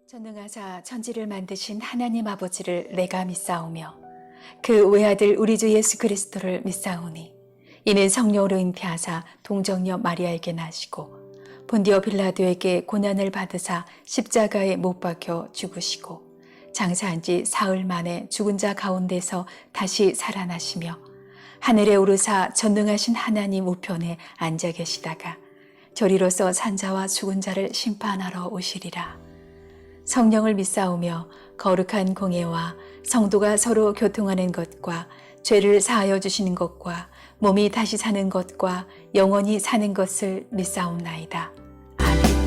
전능하사 천지를 만드신 하나님 아버지를 내가 믿사오며 그 외아들 우리 주 예수 그리스도를 믿사오니 이는 성령으로 잉태하사 동정녀 마리아에게 나시고 본디오 빌라도에게 고난을 받으사 십자가에 못 박혀 죽으시고 장사한 지 사흘 만에 죽은 자 가운데서 다시 살아나시며 하늘에 오르사 전능하신 하나님 우편에 앉아 계시다가 저리로서 산자와 죽은 자를 심판하러 오시리라. 성령을 믿사오며 거룩한 공예와 성도가 서로 교통하는 것과 죄를 사하여 주시는 것과 몸이 다시 사는 것과 영원히 사는 것을 믿사옵나이다. 아멘.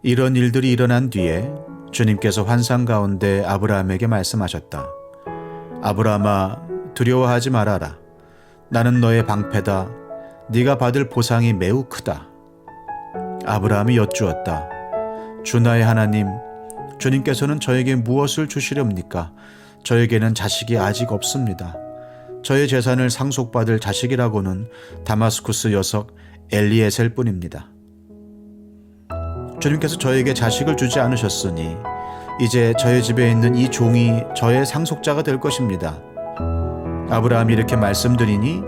이런 일들이 일어난 뒤에 주님께서 환상 가운데 아브라함에게 말씀하셨다. 아브라함아, 두려워하지 말아라. 나는 너의 방패다. 네가 받을 보상이 매우 크다. 아브라함이 여쭈었다. 주 나의 하나님, 주님께서는 저에게 무엇을 주시렵니까? 저에게는 자식이 아직 없습니다. 저의 재산을 상속받을 자식이라고는 다마스쿠스 녀석 엘리에셀 뿐입니다. 주님께서 저에게 자식을 주지 않으셨으니 이제 저의 집에 있는 이 종이 저의 상속자가 될 것입니다. 아브라함이 이렇게 말씀드리니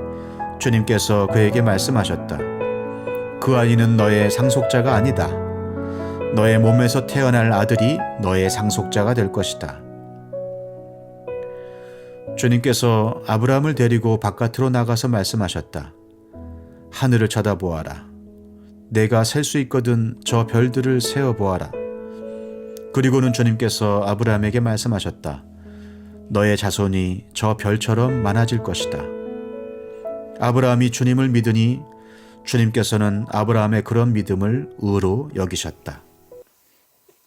주님께서 그에게 말씀하셨다. 그 아이는 너의 상속자가 아니다. 너의 몸에서 태어날 아들이 너의 상속자가 될 것이다. 주님께서 아브라함을 데리고 바깥으로 나가서 말씀하셨다. 하늘을 쳐다보아라. 내가 셀 수 있거든 저 별들을 세어보아라. 그리고는 주님께서 아브라함에게 말씀하셨다. 너의 자손이 저 별처럼 많아질 것이다. 아브라함이 주님을 믿으니 주님께서는 아브라함의 그런 믿음을 의로 여기셨다.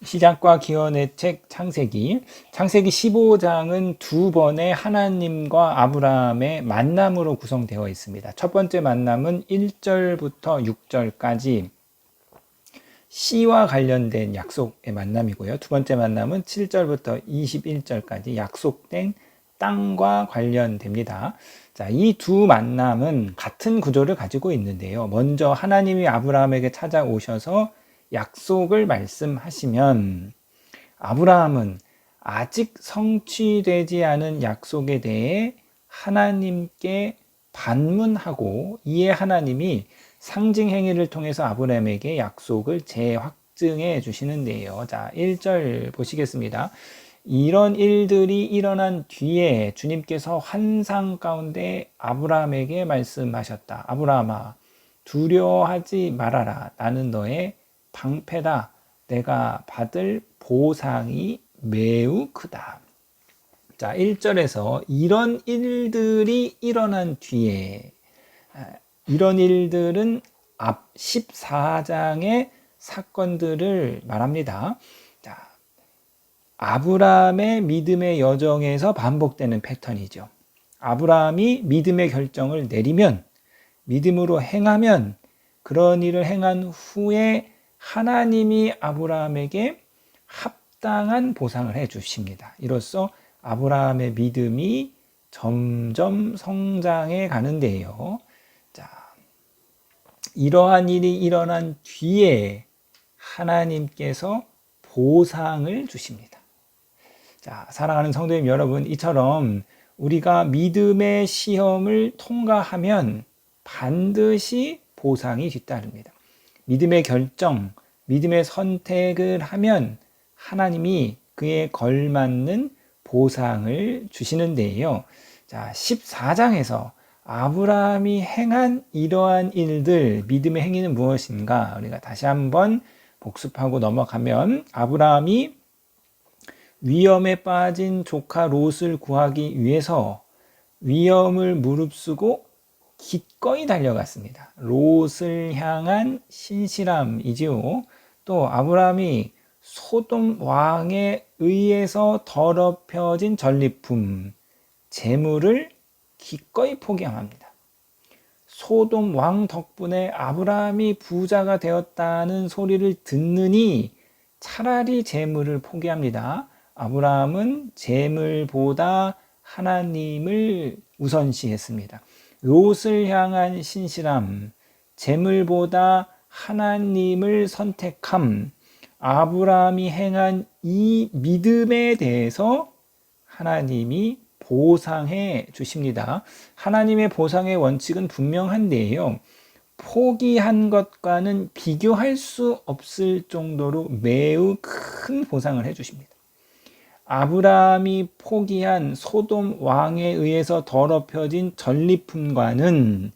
시작과 기원의 책 창세기 15장은 두 번의 하나님과 아브라함의 만남으로 구성되어 있습니다. 첫 번째 만남은 1절부터 6절까지 씨와 관련된 약속의 만남이고요. 두 번째 만남은 7절부터 21절까지 약속된 땅과 관련됩니다. 자, 이 두 만남은 같은 구조를 가지고 있는데요. 먼저 하나님이 아브라함에게 찾아오셔서 약속을 말씀하시면 아브라함은 아직 성취되지 않은 약속에 대해 하나님께 반문하고, 이에 하나님이 상징 행위를 통해서 아브라함에게 약속을 재확증해 주시는데요. 자, 1절 보시겠습니다. 이런 일들이 일어난 뒤에 주님께서 환상 가운데 아브라함에게 말씀하셨다. 아브라함아, 두려워하지 말아라. 나는 너의 방패다. 내가 받을 보상이 매우 크다. 자, 1절에서 이런 일들이 일어난 뒤에, 이런 일들은 앞 14장의 사건들을 말합니다. 자, 아브라함의 믿음의 여정에서 반복되는 패턴이죠. 아브라함이 믿음의 결정을 내리면, 믿음으로 행하면, 그런 일을 행한 후에 하나님이 아브라함에게 합당한 보상을 해 주십니다. 이로써 아브라함의 믿음이 점점 성장해 가는데요. 자, 이러한 일이 일어난 뒤에 하나님께서 보상을 주십니다. 자, 사랑하는 성도님 여러분, 이처럼 우리가 믿음의 시험을 통과하면 반드시 보상이 뒤따릅니다. 믿음의 결정, 믿음의 선택을 하면 하나님이 그에 걸맞는 보상을 주시는데요. 자, 14장에서 아브라함이 행한 이러한 일들, 믿음의 행위는 무엇인가? 우리가 다시 한번 복습하고 넘어가면, 아브라함이 위험에 빠진 조카 롯을 구하기 위해서 위험을 무릅쓰고 기꺼이 달려갔습니다. 롯을 향한 신실함이지요. 또 아브라함이 소돔 왕에 의해서 더럽혀진 전리품, 재물을 기꺼이 포기합니다. 소돔 왕 덕분에 아브라함이 부자가 되었다는 소리를 듣느니 차라리 재물을 포기합니다. 아브라함은 재물보다 하나님을 우선시했습니다. 롯을 향한 신실함, 재물보다 하나님을 선택함, 아브라함이 행한 이 믿음에 대해서 하나님이 보상해 주십니다. 하나님의 보상의 원칙은 분명한데요. 포기한 것과는 비교할 수 없을 정도로 매우 큰 보상을 해 주십니다. 아브라함이 포기한 소돔 왕에 의해서 더럽혀진 전리품과는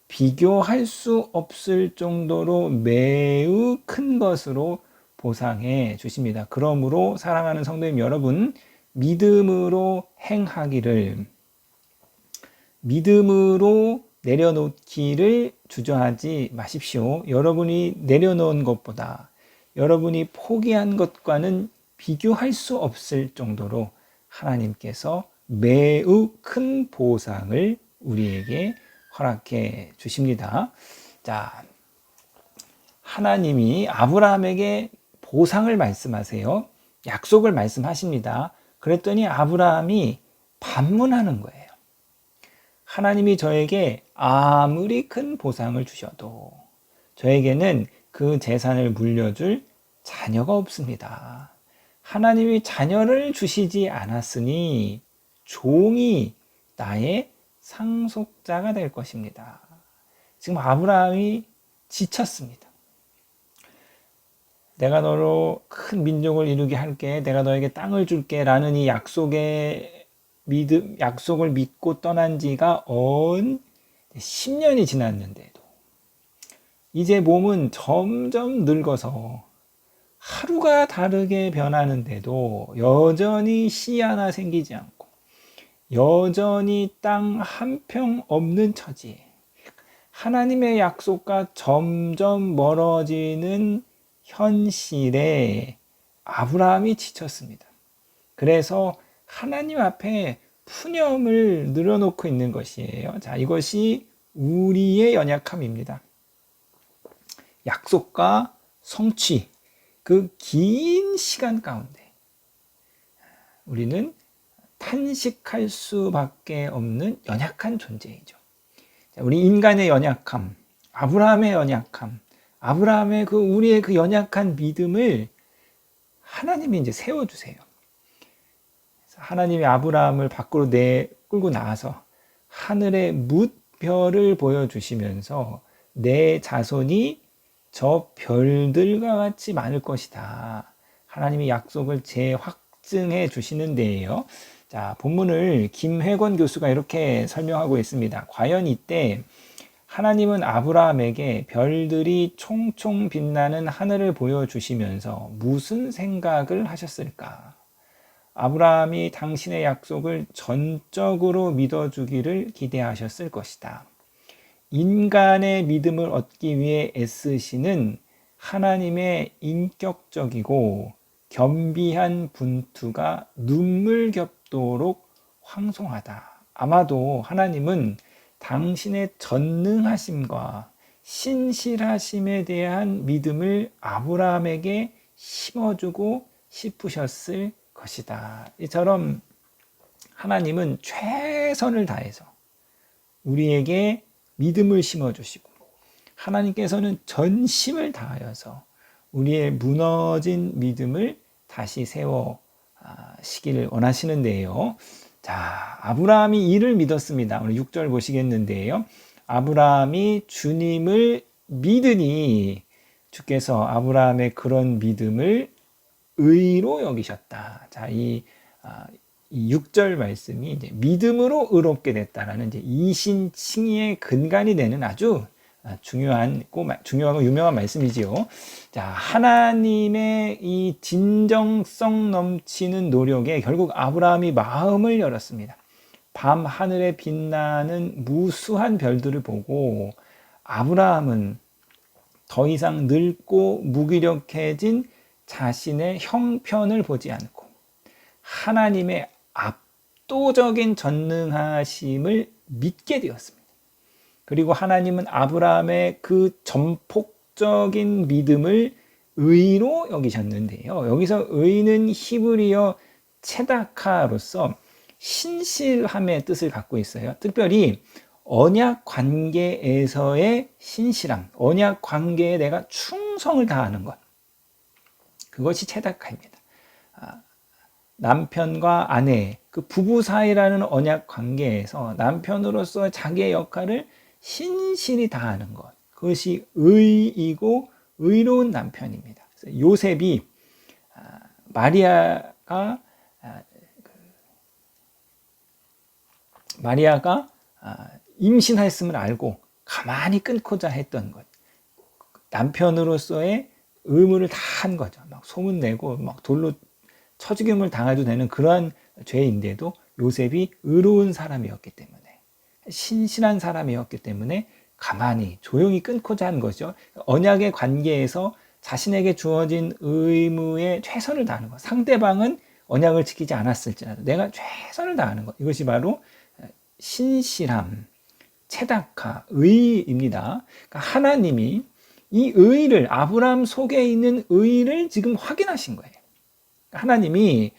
비교할 수 없을 정도로 매우 큰 것으로 보상해 주십니다. 그러므로 사랑하는 성도님 여러분, 믿음으로 행하기를, 믿음으로 내려놓기를 주저하지 마십시오. 여러분이 내려놓은 것보다, 여러분이 포기한 것과는 비교할 수 없을 정도로 하나님께서 매우 큰 보상을 우리에게 허락해 주십니다. 자, 하나님이 아브라함에게 보상을 말씀하세요. 약속을 말씀하십니다. 그랬더니 아브라함이 반문하는 거예요. 하나님이 저에게 아무리 큰 보상을 주셔도 저에게는 그 재산을 물려줄 자녀가 없습니다. 하나님이 자녀를 주시지 않았으니 종이 나의 상속자가 될 것입니다. 지금 아브라함이 지쳤습니다. 내가 너로 큰 민족을 이루게 할게, 내가 너에게 땅을 줄게 라는 이 약속을 믿고 떠난 지가 10년이 지났는데도 이제 몸은 점점 늙어서 하루가 다르게 변하는데도 여전히 씨 하나 생기지 않고 여전히 땅 한 평 없는 처지에 하나님의 약속과 점점 멀어지는 현실에 아브라함이 지쳤습니다. 그래서 하나님 앞에 푸념을 늘어놓고 있는 것이에요. 자, 이것이 우리의 연약함입니다. 약속과 성취, 그 긴 시간 가운데 우리는 탄식할 수밖에 없는 연약한 존재이죠. 자, 우리 인간의 연약함, 아브라함의 연약함, 아브라함의 우리의 그 연약한 믿음을 하나님이 이제 세워주세요. 하나님이 아브라함을 밖으로 끌고 나와서 하늘의 뭇별을 보여주시면서 내 자손이 저 별들과 같이 많을 것이다. 하나님이 약속을 재확증해 주시는데요. 자, 본문을 김회권 교수가 이렇게 설명하고 있습니다. 과연 이때 하나님은 아브라함에게 별들이 총총 빛나는 하늘을 보여주시면서 무슨 생각을 하셨을까? 아브라함이 당신의 약속을 전적으로 믿어주기를 기대하셨을 것이다. 인간의 믿음을 얻기 위해 애쓰시는 하나님의 인격적이고 겸비한 분투가 눈물겹도록 황송하다. 아마도 하나님은 당신의 전능하심과 신실하심에 대한 믿음을 아브라함에게 심어주고 싶으셨을 것이다. 이처럼 하나님은 최선을 다해서 우리에게 믿음을 심어주시고 하나님께서는 전심을 다하여서 우리의 무너진 믿음을 다시 세워시기를 원하시는데요. 자, 아브라함이 이를 믿었습니다. 오늘 6절 보시겠는데요. 아브라함이 주님을 믿으니 주께서 아브라함의 그런 믿음을 의로 여기셨다. 자, 이 6절 말씀이 이제 믿음으로 의롭게 됐다라는 이제 이신칭의의 근간이 되는 아주 중요하고 유명한 말씀이지요. 자, 하나님의 이 진정성 넘치는 노력에 결국 아브라함이 마음을 열었습니다. 밤 하늘에 빛나는 무수한 별들을 보고 아브라함은 더 이상 늙고 무기력해진 자신의 형편을 보지 않고 하나님의 압도적인 전능하심을 믿게 되었습니다. 그리고 하나님은 아브라함의 그 전폭적인 믿음을 의로 여기셨는데요. 여기서 의는 히브리어 체다카로서 신실함의 뜻을 갖고 있어요. 특별히 언약 관계에서의 신실함, 언약 관계에 내가 충성을 다하는 것, 그것이 체다카입니다. 남편과 아내, 그 부부 사이라는 언약 관계에서 남편으로서 자기의 역할을 신실히 다하는 것, 그것이 의이고 의로운 남편입니다. 그래서 요셉이 마리아가 임신했음을 알고 가만히 끊고자 했던 것, 남편으로서의 의무를 다 한 거죠. 막 소문내고 막 돌로 쳐죽임을 당해도 되는 그러한 죄인데도 요셉이 의로운 사람이었기 때문에, 신실한 사람이었기 때문에 가만히 조용히 끊고자 한 거죠. 언약의 관계에서 자신에게 주어진 의무에 최선을 다하는 것, 상대방은 언약을 지키지 않았을지라도 내가 최선을 다하는 것, 이것이 바로 신실함, 체다카, 의입니다. 그러니까 하나님이 이 의를, 아브라함 속에 있는 의를 지금 확인하신 거예요. 하나님이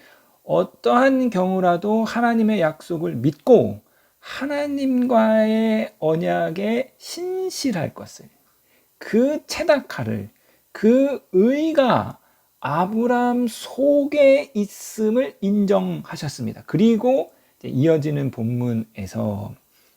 어떠한 경우라도 하나님의 약속을 믿고 하나님과의 언약에 신실할 것을, 그 체다카를, 그 의가 아브라함 속에 있음을 인정하셨습니다. 그리고 이어지는 본문에서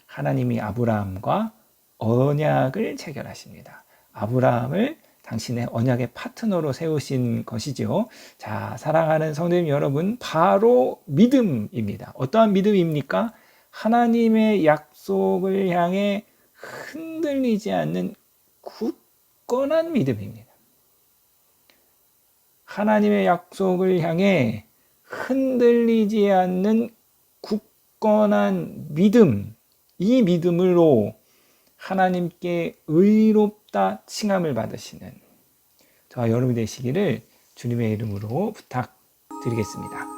하나님이 아브라함과 언약을 체결하십니다. 아브라함을 당신의 언약의 파트너로 세우신 것이죠. 자, 사랑하는 성도님 여러분, 바로 믿음입니다. 어떠한 믿음입니까? 하나님의 약속을 향해 흔들리지 않는 굳건한 믿음입니다. 하나님의 약속을 향해 흔들리지 않는 굳건한 믿음, 이 믿음으로 하나님께 의롭다 칭함을 받으시는 저와 여러분이 되시기를 주님의 이름으로 부탁드리겠습니다.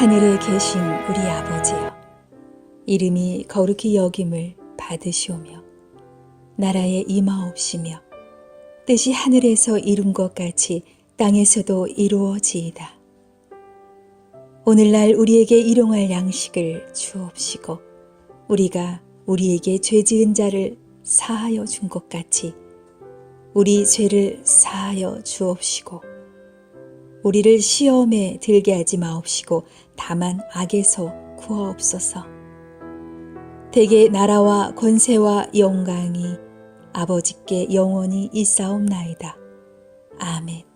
하늘에 계신 우리 아버지여, 이름이 거룩히 여김을 받으시오며 나라에 임하옵시며 뜻이 하늘에서 이룬 것 같이 땅에서도 이루어지이다. 오늘날 우리에게 일용할 양식을 주옵시고 우리가 우리에게 죄 지은 자를 사하여 준 것 같이 우리 죄를 사하여 주옵시고 우리를 시험에 들게 하지 마옵시고 다만 악에서 구하옵소서. 대개 나라와 권세와 영광이 아버지께 영원히 있사옵나이다. 아멘.